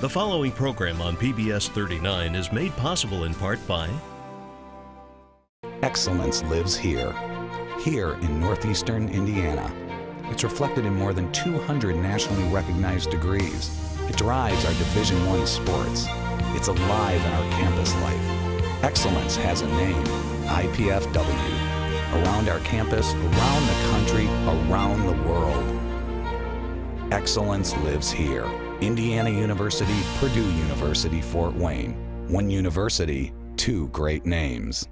The following program on PBS 39 is made possible in part by Excellence lives here in northeastern Indiana. It's reflected in more than 200 nationally recognized degrees. It drives our Division I sports. It's alive in our campus life. Excellence has a name, IPFW. Around our campus, around the country, around the world. Excellence lives here. Indiana University, Purdue University, Fort Wayne. One university, two great names.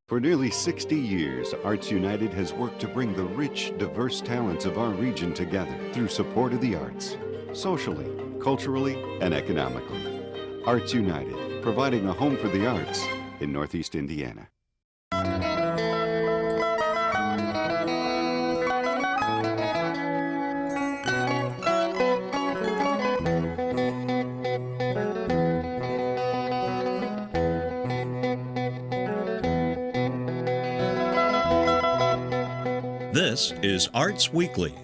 For nearly 60 years, Arts United has worked to bring the rich, diverse talents of our region together through support of the arts, socially, culturally, and economically. Arts United, providing a home for the arts in Northeast Indiana. This is Arts Weekly.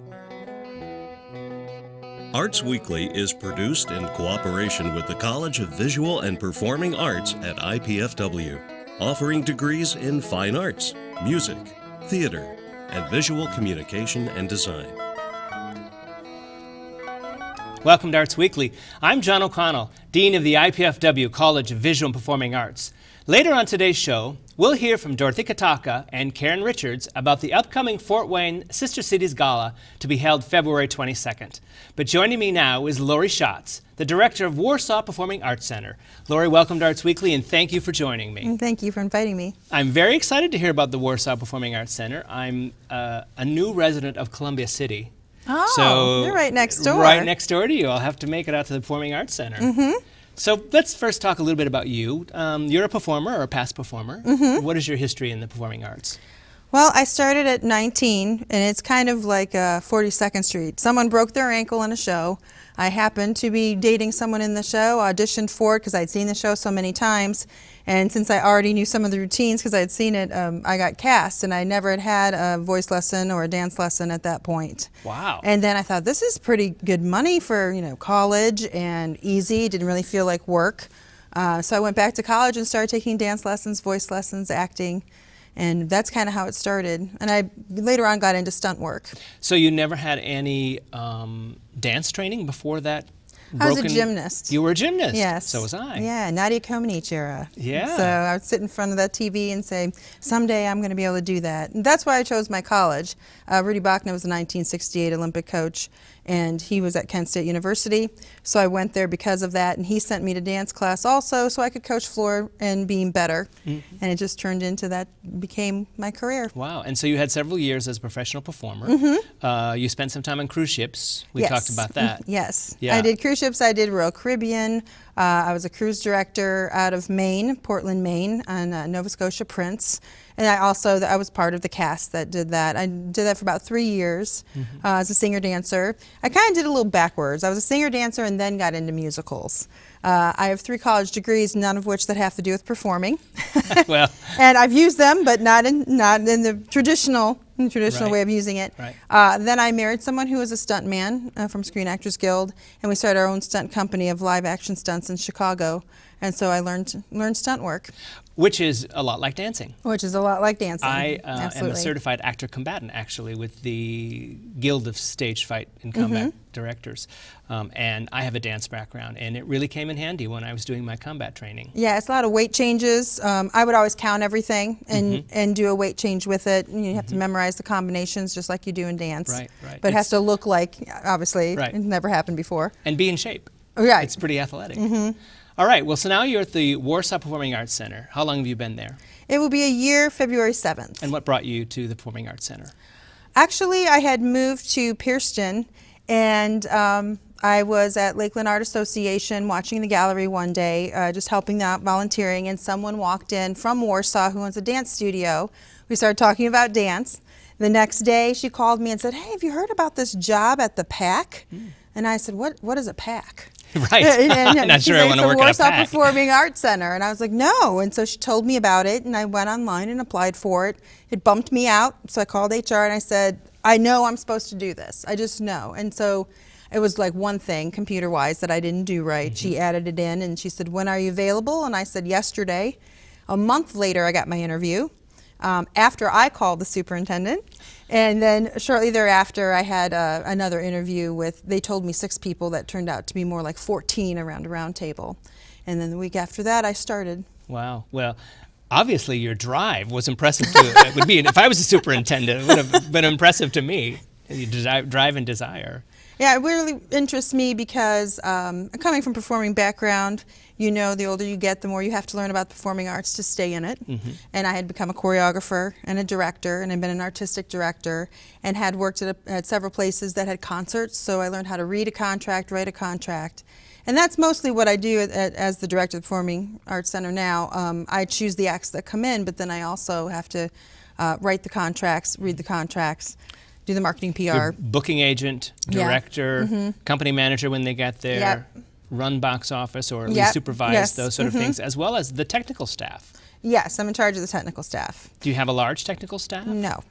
Arts Weekly is produced in cooperation with the College of Visual and Performing Arts at IPFW, offering degrees in fine arts, music, theater, and visual communication and design. Welcome to Arts Weekly. I'm John O'Connell, Dean of the IPFW College of Visual and Performing Arts. Later on today's show, we'll hear from Dorothy Kataka and Karen Richards about the upcoming Fort Wayne Sister Cities Gala to be held February 22nd. But joining me now is Laurie Schotz, the director of Warsaw Performing Arts Center. Laurie, welcome to Arts Weekly, and thank you for joining me. Thank you for inviting me. I'm very excited to hear about the Warsaw Performing Arts Center. I'm a new resident of Columbia City. Oh, so you're right next door. Right next door to you. I'll have to make it out to the Performing Arts Center. Mm-hmm. So let's first talk a little bit about you. You're a performer or a past performer. Mm-hmm. What is your history in the performing arts? Well, I started at 19, and it's kind of like 42nd Street. Someone broke their ankle in a show. I happened to be dating someone in the show, auditioned for it because I'd seen the show so many times. And since I already knew some of the routines because I'd seen it, I got cast, and I never had a voice lesson or a dance lesson at that point. Wow. And then I thought, this is pretty good money for college and easy, didn't really feel like work. So I went back to college and started taking dance lessons, voice lessons, acting. And that's kind of how it started. And I later on got into stunt work. So you never had any dance training before that? I was a gymnast. You were a gymnast? Yes. So was I. Yeah, Nadia Comaneci era. Yeah. So I would sit in front of that TV and say, someday I'm going to be able to do that. And that's why I chose my college. Rudy Bachner was a 1968 Olympic coach, and he was at Kent State University. So I went there because of that, and he sent me to dance class also so I could coach floor and being better. Mm-hmm. And it just turned into that, became my career. Wow. And so you had several years as a professional performer. Mm-hmm. You spent some time on cruise ships. We Yes. talked about that. Yes. Yeah. I did cruise ships. I did Royal Caribbean. I was a cruise director out of Maine, Portland, Maine, on Nova Scotia Prince. And I was part of the cast that did that. I did that for about 3 years as a singer-dancer. I kind of did a little backwards. I was a singer-dancer and then got into musicals. I have 3 college degrees, none of which that have to do with performing. Well. And I've used them, but not in the traditional Right. way of using it. Right. Then I married someone who was a stuntman from Screen Actors Guild, and we started our own stunt company of live action stunts in Chicago. And so I learned stunt work. Which is a lot like dancing. Which is a lot like dancing. I am a certified actor combatant, actually, with the Guild of Stage Fight and Combat Directors. And I have a dance background, and it really came in handy when I was doing my combat training. Yeah, it's a lot of weight changes. I would always count everything and do a weight change with it. You have to memorize the combinations just like you do in dance. Right, right. But it has to look like, obviously, Right. it's never happened before. And be in shape. Right. It's pretty athletic. All right, well, so now you're at the Warsaw Performing Arts Center. How long have you been there? It will be a year, February 7th. And what brought you to the Performing Arts Center? Actually, I had moved to Pierceton, and I was at Lakeland Art Association watching the gallery one day, just helping out, volunteering, and someone walked in from Warsaw who owns a dance studio. We started talking about dance. The next day, she called me and said, "Hey, have you heard about this job at the PAC?" And I said, "What is a PAC?" Right. And Not sure I want to work at a Warsaw PAC. Performing Arts Center. And I was like, no. And so she told me about it, and I went online and applied for it. It bumped me out, so I called HR and I said, I know I'm supposed to do this. I just know. And so it was like one thing computer-wise that I didn't do right. She added it in and she said, when are you available? And I said, yesterday. A month later, I got my interview after I called the superintendent. And then shortly thereafter, I had another interview with, they told me 6 people that turned out to be more like 14 around a round table. And then the week after that, I started. Wow. Well, obviously your drive was impressive to it would be, if I was a superintendent, it would have been impressive to me. Your drive and desire. Yeah, it really interests me because coming from performing background, you know, the older you get, the more you have to learn about performing arts to stay in it. And I had become a choreographer and a director, and I'd been an artistic director, and had worked at several places that had concerts, so I learned how to read a contract, write a contract. And that's mostly what I do as the director of the Performing Arts Center now. I choose the acts that come in, but then I also have to write the contracts, read the contracts, do the marketing PR. You're booking agent, director, company manager when they get there, run box office or at least supervise those sort of things, as well as the technical staff. Yes, I'm in charge of the technical staff. Do you have a large technical staff? No.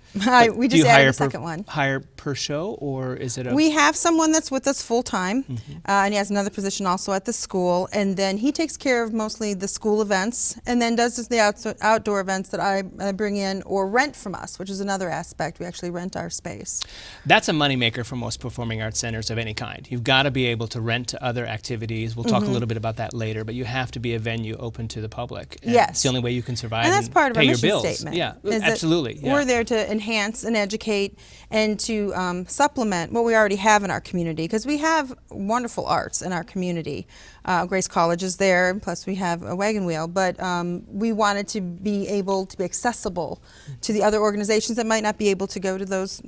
We just added a second one. Hire per show, or is it a... We have someone that's with us full-time, and he has another position also at the school, and then he takes care of mostly the school events, and then does the outdoor events that I bring in or rent from us, which is another aspect. We actually rent our space. That's a moneymaker for most performing arts centers of any kind. You've got to be able to rent to other activities. We'll talk a little bit about that later, but you have to be a venue open to the public. And yes. It's the only way you can survive and that's part of pay our your mission bills. statement. Yeah, absolutely. We're there to enhance and educate and to supplement what we already have in our community, because we have wonderful arts in our community. Grace College is there, plus we have a wagon wheel, but we wanted to be able to be accessible to the other organizations that might not be able to go to those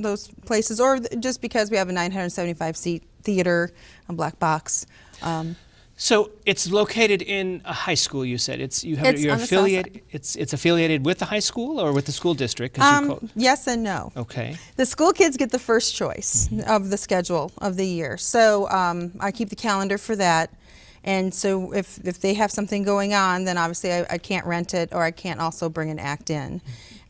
places, or just because we have a 975-seat theater, a black box. So it's located in a high school. You said you're affiliated. It's affiliated with the high school or with the school district. Yes and no. Okay. The school kids get the first choice of the schedule of the year. So I keep the calendar for that. And so if they have something going on, then obviously I can't rent it, or I can't also bring an act in.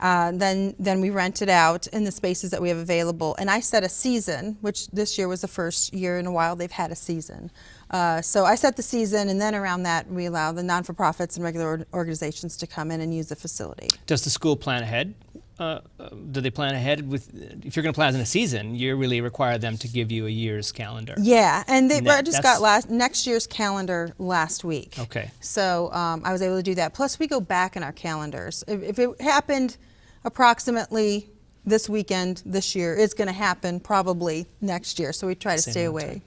Then we rent it out in the spaces that we have available. And I set a season, which this year was the first year in a while they've had a season. So I set the season, and then around that we allow the non-for-profits and regular organizations to come in and use the facility. Does the school plan ahead? Do they plan ahead with, if you're going to plan in a season, you really require them to give you a year's calendar? Yeah, and I just got next year's calendar last week. Okay. So I was able to do that. Plus we go back in our calendars. If it happened approximately this weekend this year, it's going to happen probably next year. So we try to stay away.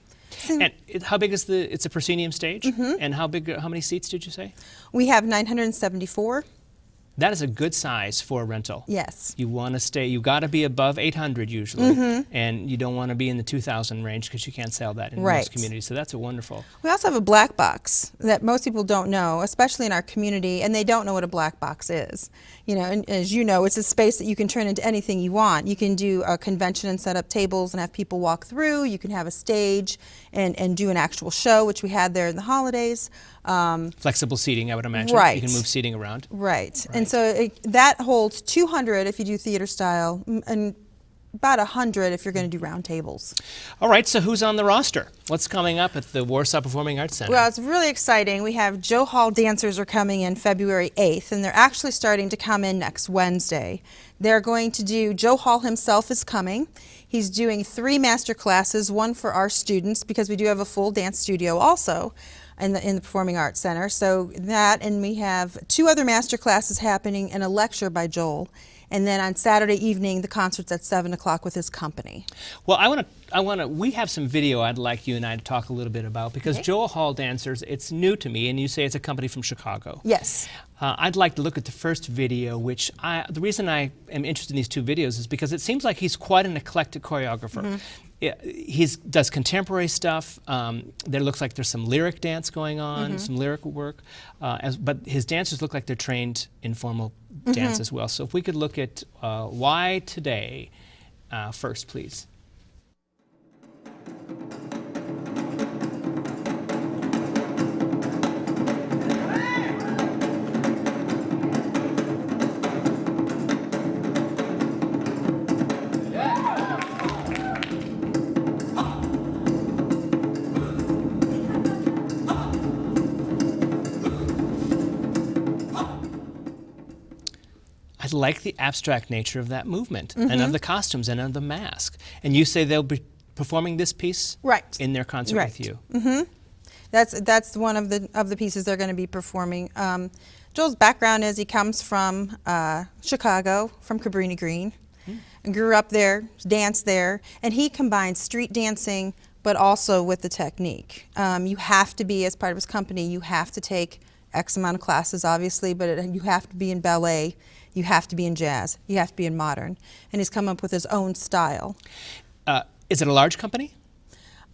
And how big is it's a proscenium stage? And how many seats did you say? We have 974. That is a good size for a rental. Yes. You want to stay, you've got to be above 800 usually, and you don't want to be in the 2,000 range because you can't sell that in most communities. So that's a wonderful. We also have a black box that most people don't know, especially in our community, and they don't know what a black box is. You know, and as you know, it's a space that you can turn into anything you want. You can do a convention and set up tables and have people walk through. You can have a stage and do an actual show, which we had there in the holidays. Flexible seating, I would imagine. Right. You can move seating around. Right. And so that holds 200 if you do theater style, and about 100 if you're going to do round tables. All right, so who's on the roster? What's coming up at the Warsaw Performing Arts Center? Well, it's really exciting. We have Joe Hall dancers are coming in February 8th, and they're actually starting to come in next Wednesday. They're going to do, Joe Hall himself is coming. He's doing 3 master classes, one for our students, because we do have a full dance studio also in the Performing Arts Center. So that, and we have 2 other master classes happening and a lecture by Joel. And then on Saturday evening, the concert's at 7 o'clock with his company. Well, we have some video I'd like you and I to talk a little bit about, because Joel Hall Dancers, it's new to me, and you say it's a company from Chicago. Yes. I'd like to look at the first video, which the reason I am interested in these 2 videos is because it seems like he's quite an eclectic choreographer. He does contemporary stuff. There looks like there's some lyric dance going on, some lyrical work, but his dancers look like they're trained in formal dance as well. So if we could look at Why Today first, please. like the abstract nature of that movement and of the costumes and of the mask. And you say they'll be performing this piece in their concert with you. That's one of the pieces they're going to be performing. Joel's background is he comes from Chicago, from Cabrini Green, and grew up there, danced there, and he combines street dancing but also with the technique. You have to be, as part of his company, you have to take X amount of classes, obviously, but you have to be in ballet, you have to be in jazz, you have to be in modern, and he's come up with his own style. Is it a large company?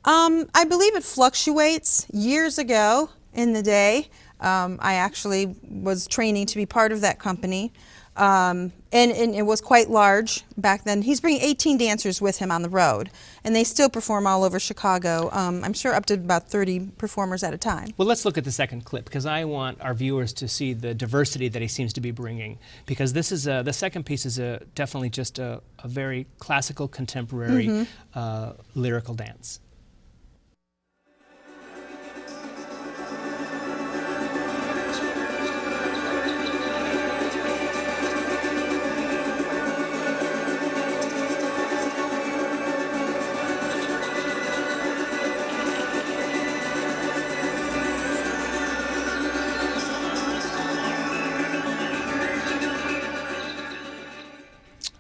I believe it fluctuates. Years ago in the day, I actually was training to be part of that company, and it was quite large back then. He's bringing 18 dancers with him on the road, and they still perform all over Chicago. I'm sure up to about 30 performers at a time. Well, let's look at the second clip, because I want our viewers to see the diversity that he seems to be bringing, because this is the second piece is definitely just a very classical, contemporary lyrical dance.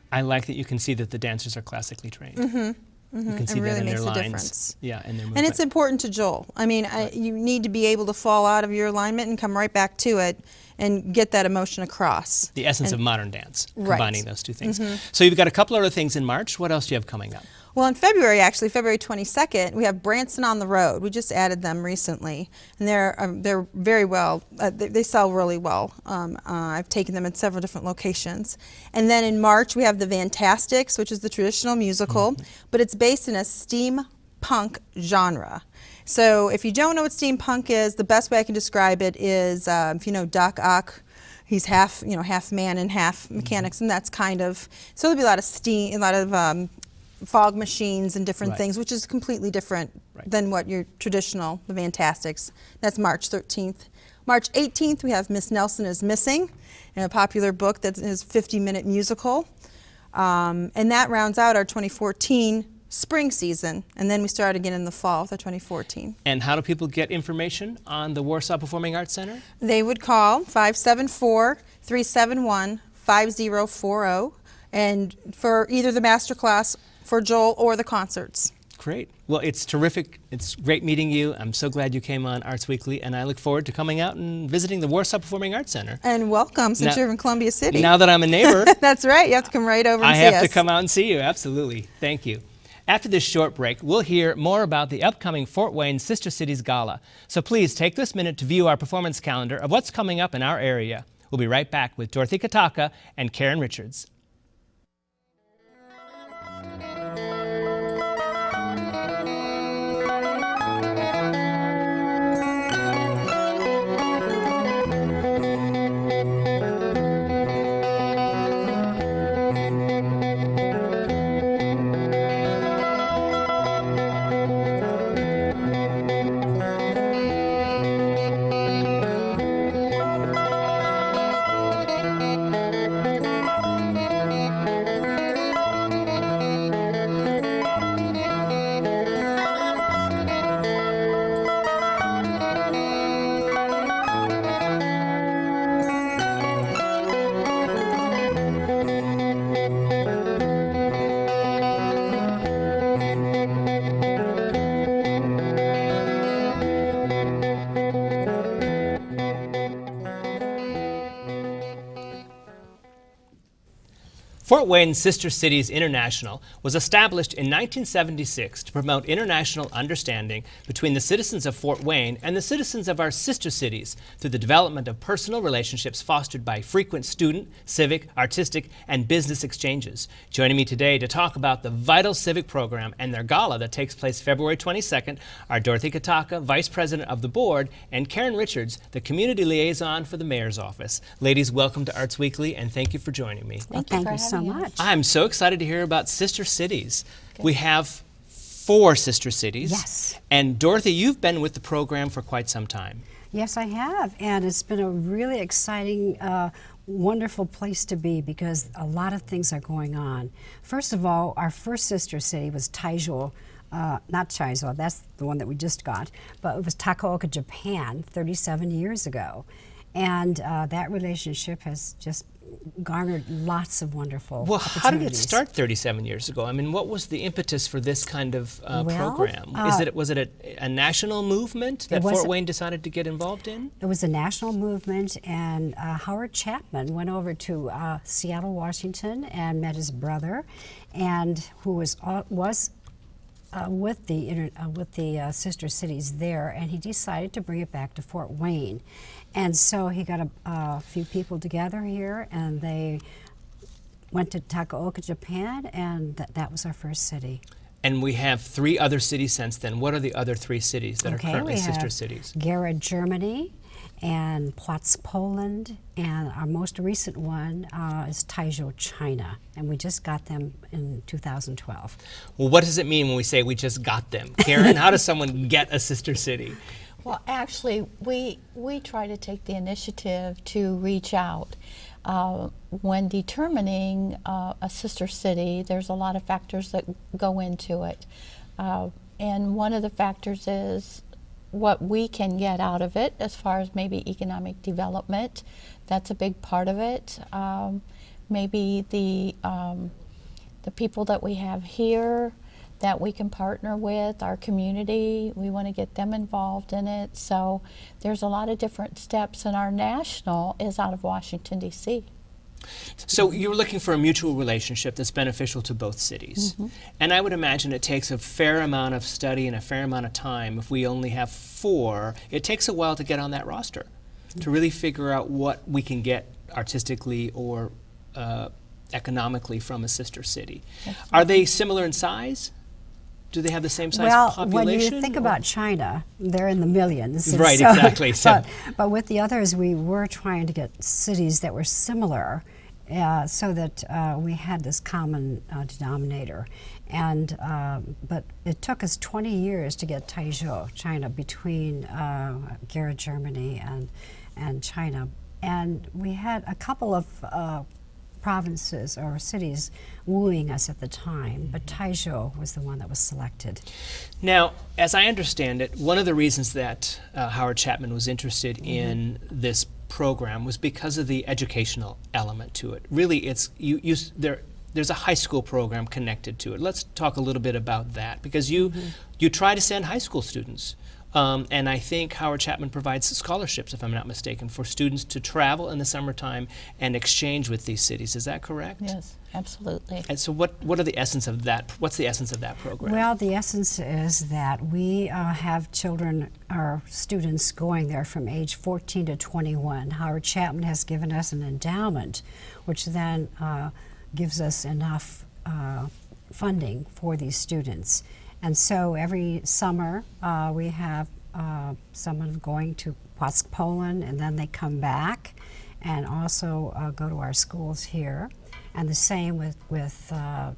I like that you can see that the dancers are classically trained. You can see It really that in makes their a lines. difference. Yeah, and their movement. And it's important to Joel. I mean, you need to be able to fall out of your alignment and come right back to it and get that emotion across. The essence of modern dance, combining those two things. Mm-hmm. So you've got a couple other things in March. What else do you have coming up? Well, in February, actually, February 22nd, we have Branson on the Road. We just added them recently, and they're very well. They sell really well. I've taken them in several different locations. And then in March, we have the Vantastics, which is the traditional musical, but it's based in a steampunk genre. So if you don't know what steampunk is, the best way I can describe it is if you know Doc Ock. He's half man and half mechanics, and that's kind of, so there'll be a lot of steam, a lot of fog machines and different things, which is completely different than what your traditional, the Vantastics. That's March 13th. March 18th, we have Miss Nelson is Missing, in a popular book that is a 50-minute musical. And that rounds out our 2014 spring season, and then we start again in the fall with our 2014. And how do people get information on the Warsaw Performing Arts Center? They would call 574-371-5040, and for either the master class for Joel or the concerts. Great. Well, it's terrific. It's great meeting you. I'm so glad you came on Arts Weekly, and I look forward to coming out and visiting the Warsaw Performing Arts Center. And welcome, since you're in Columbia City. Now that I'm a neighbor. That's right. You have to come right over and see us. I have to come out and see you. Absolutely. Thank you. After this short break, we'll hear more about the upcoming Fort Wayne Sister Cities Gala. So please take this minute to view our performance calendar of what's coming up in our area. We'll be right back with Dorothy Kataka and Karen Richards. Fort Wayne Sister Cities International was established in 1976 to promote international understanding between the citizens of Fort Wayne and the citizens of our sister cities through the development of personal relationships fostered by frequent student, civic, artistic, and business exchanges. Joining me today to talk about the vital civic program and their gala that takes place February 22nd are Dorothy Kataka, Vice President of the Board, and Karen Richards, the Community Liaison for the Mayor's Office. Ladies, welcome to Arts Weekly, and thank you for joining me. Thank you so much. I'm so excited to hear about Sister Cities. Good. We have 4 Sister Cities. Yes. And Dorothy, you've been with the program for quite some time. Yes, I have, and it's been a really exciting, wonderful place to be because a lot of things are going on. First of all, our first sister city was Taizhou, not Taizhou, that's the one that we just got, but it was Takaoka, Japan, 37 years ago. And that relationship has just garnered lots of wonderful opportunities. How did it start 37 years ago? I mean, what was the impetus for this kind of program? Was it a national movement that Fort Wayne decided to get involved in? It was a national movement, and Howard Chapman went over to Seattle, Washington, and met his brother, and who was with the sister cities there, and he decided to bring it back to Fort Wayne. And so he got a few people together here, and they went to Takaoka, Japan, and that was our first city. And we have 3 other cities since then. What are the other 3 cities that are currently sister cities? Gera, Germany, and Plotzk, Poland, and our most recent one is Taizhou, China, and we just got them in 2012. Well, what does it mean when we say we just got them? Karen, how does someone get a sister city? Well, actually, we try to take the initiative to reach out. When determining a sister city, there's a lot of factors that go into it. And one of the factors is what we can get out of it as far as maybe economic development. That's a big part of it. Maybe the people that we have here that we can partner with, our community, we want to get them involved in it. So there's a lot of different steps, and our national is out of Washington, D.C. So you're looking for a mutual relationship that's beneficial to both cities. And I would imagine it takes a fair amount of study and a fair amount of time. If we only have 4, it takes a while to get on that roster, to really figure out what we can get artistically or economically from a sister city. Are they similar in size? Do they have the same size population? Well, when you think about China, they're in the millions. Right, exactly. But with the others, we were trying to get cities that were similar so that we had this common denominator. And but it took us 20 years to get Taizhou, China, between Gera, Germany, and China. And we had a couple of provinces or cities wooing us at the time, but Taizhou was the one that was selected. Now, as I understand it, one of the reasons that Howard Chapman was interested in this program was because of the educational element to it. Really, it's there's a high school program connected to it. Let's talk a little bit about that, because you try to send high school students. And I think Howard Chapman provides scholarships, if I'm not mistaken, for students to travel in the summertime and exchange with these cities. Is that correct? Yes, absolutely. And so what are the essence of that? What's the essence of that program? Well, the essence is that we have children or students going there from age 14 to 21. Howard Chapman has given us an endowment, which then gives us enough funding for these students. And so every summer we have someone going to Proscenium, Poland, and then they come back and also go to our schools here. And the same with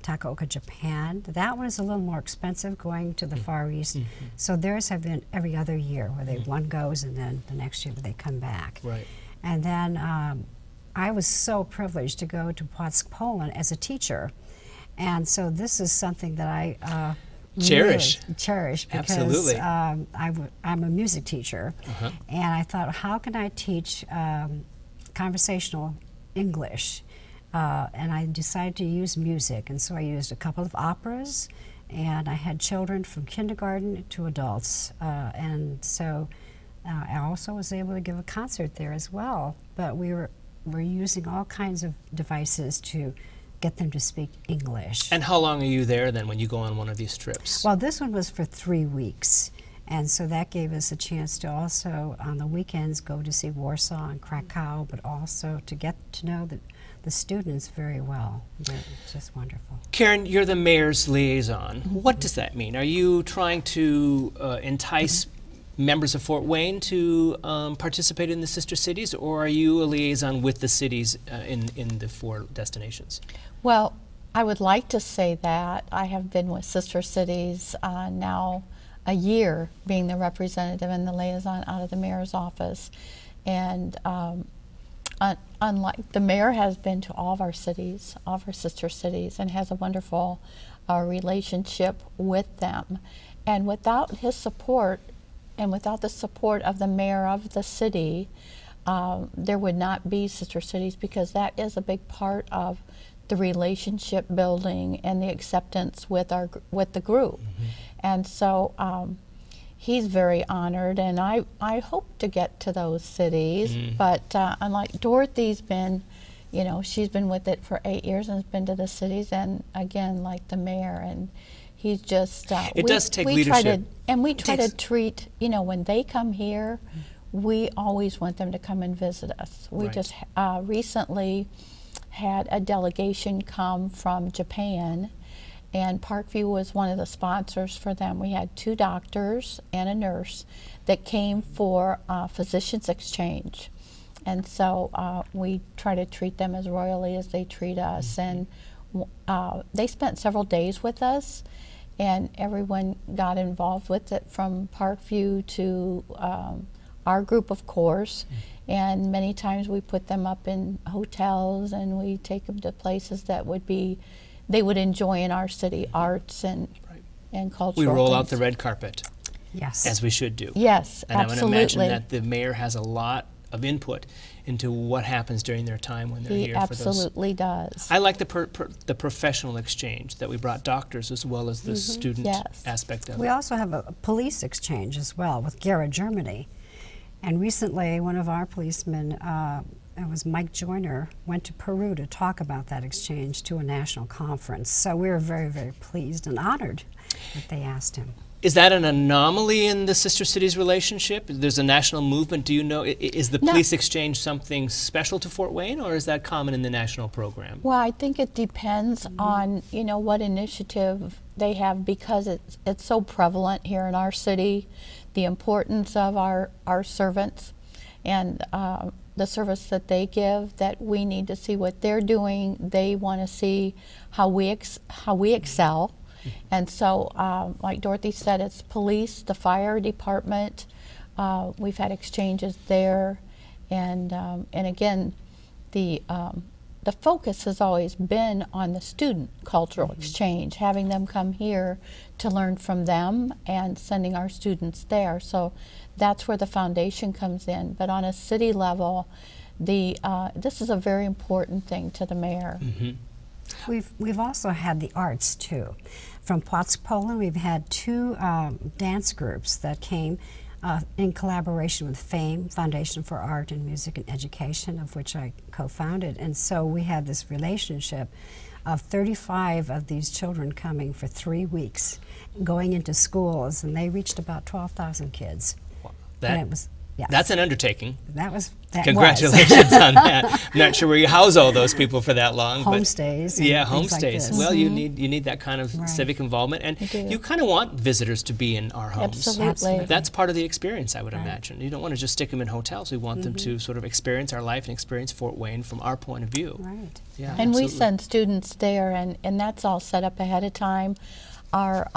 Takaoka, Japan. That one is a little more expensive, going to the Far East. So theirs have been every other year, where one goes and then the next year they come back. Right. And then I was so privileged to go to Proscenium, Poland as a teacher. And so this is something that I cherish because absolutely. I'm a music teacher, and I thought, how can I teach conversational English? And I decided to use music, and so I used a couple of operas, and I had children from kindergarten to adults, and so I also was able to give a concert there as well. But we're using all kinds of devices to get them to speak English. And how long are you there then when you go on one of these trips? Well, this one was for 3 weeks, and so that gave us a chance to also on the weekends go to see Warsaw and Krakow, but also to get to know the students very well. They're just wonderful. Karen, you're the mayor's liaison. What does that mean? Are you trying to entice members of Fort Wayne to participate in the sister cities, or are you a liaison with the cities in the 4 destinations? Well, I would like to say that I have been with sister cities now a year being the representative and the liaison out of the mayor's office. And unlike, the mayor has been to all of our cities, all of our sister cities, and has a wonderful relationship with them. And without his support, and without the support of the mayor of the city, there would not be sister cities, because that is a big part of the relationship building and the acceptance with the group. And so he's very honored, and I hope to get to those cities. But unlike Dorothy's been, you know, she's been with it for 8 years and has been to the cities, and again, like the mayor, and he's just it does take leadership. We try to treat, you know, when they come here, we always want them to come and visit us. We just recently had a delegation come from Japan, and Parkview was one of the sponsors for them. We had 2 doctors and a nurse that came for physicians exchange. And so we try to treat them as royally as they treat us. And they spent several days with us, and everyone got involved with it, from Parkview to our group, of course. And many times we put them up in hotels, and we take them to places that they would enjoy in our city, arts and cultural We roll things. out the red carpet. Yes. As we should do. Yes, and absolutely. I would imagine that the mayor has a lot of input into what happens during their time when they're He here for those. absolutely does. I like the professional exchange, that we brought doctors as well as the student Yes. aspect of We it. also have a police exchange as well with Gera, Germany. And recently, one of our policemen, it was Mike Joyner, went to Peru to talk about that exchange to a national conference. So we were very, very pleased and honored that they asked him. Is that an anomaly in the Sister Cities relationship? There's a national movement. Do you know, is the No. police exchange something special to Fort Wayne, or is that common in the national program? Well, I think it depends on, you know, what initiative they have, because it's so prevalent here in our city, the importance of our servants and the service that they give, that we need to see what they're doing. They want to see how we excel. And so, like Dorothy said, it's police, the fire department. We've had exchanges there, and again, the focus has always been on the student cultural exchange, having them come here to learn from them and sending our students there. So that's where the foundation comes in. But on a city level, this is a very important thing to the mayor. We've also had the arts too. From Płock, Poland, we've had 2 dance groups that came in collaboration with FAME, Foundation for Art and Music and Education, of which I co-founded. And so we had this relationship of 35 of these children coming for 3 weeks, going into schools, and they reached about 12,000 kids. And it was, yes. That's an undertaking. That Congratulations on that. I'm not sure where you house all those people for that long. Homestays. Yeah, things like homestays. this. Well, you need that kind of Right. civic involvement, and do. you kind of want visitors to be in our homes. Absolutely. That's part of the experience, I would imagine. You don't want to just stick them in hotels. We want them to sort of experience our life and experience Fort Wayne from our point of view. Right. Yeah, And we absolutely. send students there, and that's all set up ahead of time. Our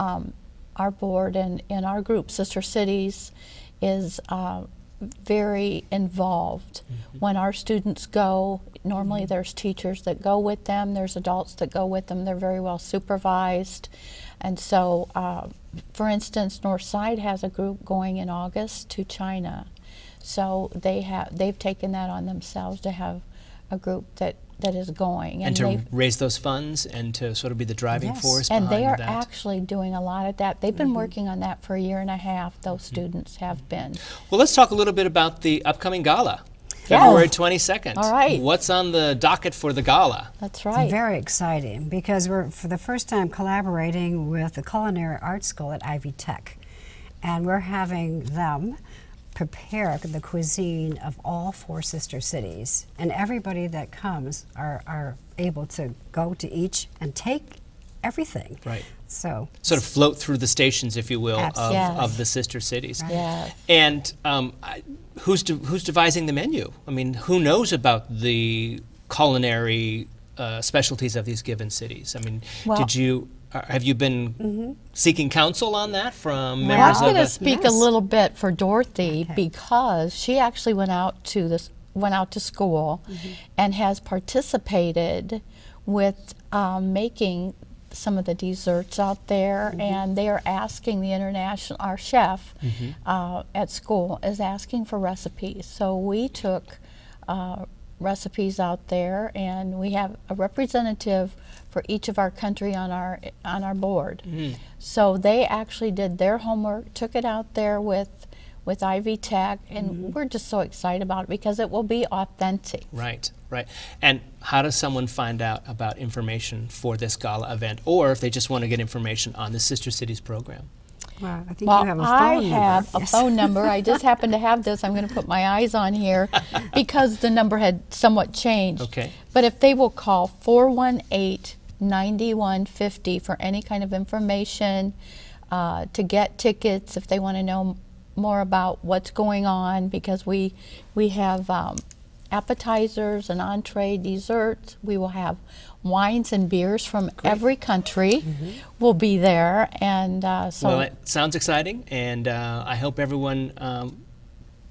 board and our group, Sister Cities, is very involved. When our students go, normally there's teachers that go with them, there's adults that go with them, they're very well supervised. And so, for instance, Northside has a group going in August to China. So they've taken that on themselves to have a group that is going. And to raise those funds and to sort of be the driving force And behind they are that. actually doing a lot of that. They've been working on that for 1.5 years, those students have been. Well, let's talk a little bit about the upcoming gala, Yeah. February 22nd. All right. What's on the docket for the gala? That's right. Very exciting, because we're for the first time collaborating with the Culinary Arts School at Ivy Tech, and we're having them prepare the cuisine of all 4 sister cities, and everybody that comes are able to go to each and take everything. Right. So Sort of float through the stations, if you will, Absolutely. of the sister cities. Yes. And who's devising the menu? I mean, who knows about the culinary specialties of these given cities? I mean, Well, did you have you been seeking counsel on that from Well, members I'm of going to the... speak a little bit for Dorothy because she actually went out to school and has participated with making some of the desserts out there, and they are asking our chef at school is asking for recipes. So we took recipes out there, and we have a representative for each of our country on our board. So they actually did their homework, took it out there with Ivy Tech, and we're just so excited about it because it will be authentic. Right, right. And how does someone find out about information for this gala event, or if they just want to get information on the Sister Cities program? Well, I think Well, you have a phone I number. have a Yes. phone number. I just happen to have this. I'm going to put my eyes on here because the number had somewhat changed. Okay. But if they will call 418-9150 for any kind of information, to get tickets, if they want to know more about what's going on, because we have appetizers and entree desserts. We will have wines and beers from every country will be there, and so Well, it sounds exciting, and I hope everyone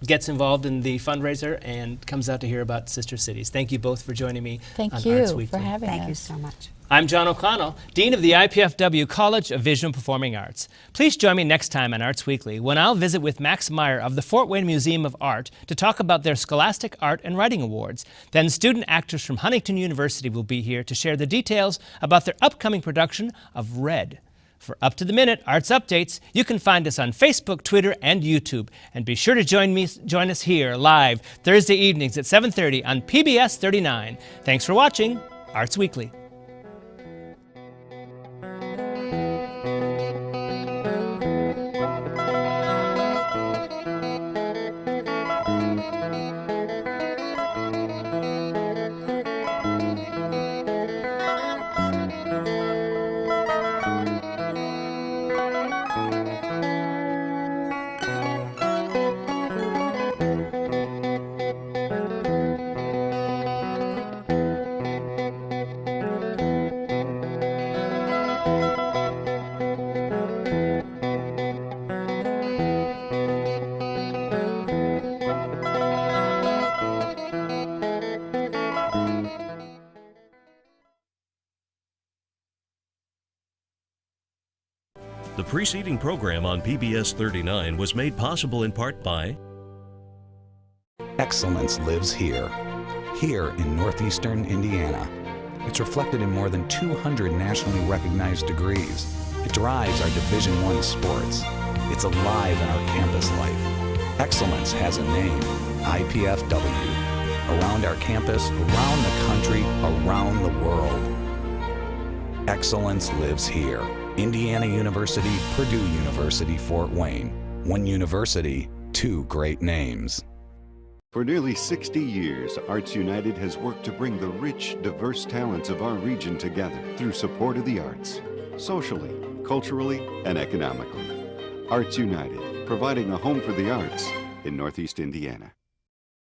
gets involved in the fundraiser and comes out to hear about Sister Cities. Thank you both for joining me thank on you Arts for Weekly. having us. Thank you so much. I'm John O'Connell, Dean of the IPFW College of Visual and Performing Arts. Please join me next time on Arts Weekly when I'll visit with Max Meyer of the Fort Wayne Museum of Art to talk about their Scholastic Art and Writing Awards. Then student actors from Huntington University will be here to share the details about their upcoming production of Red. For up-to-the-minute arts updates, you can find us on Facebook, Twitter, and YouTube. And be sure to join us here live Thursday evenings at 7:30 on PBS 39. Thanks for watching Arts Weekly. The preceding program on PBS 39 was made possible in part by Excellence lives here in northeastern Indiana. It's reflected in more than 200 nationally recognized degrees. It drives our Division I sports. It's alive in our campus life. Excellence has a name, IPFW. Around our campus, around the country, around the world. Excellence lives here. Indiana University, Purdue University, Fort Wayne. One university, two great names. For nearly 60 years, Arts United has worked to bring the rich, diverse talents of our region together through support of the arts, socially, culturally, and economically. Arts United, providing a home for the arts in Northeast Indiana.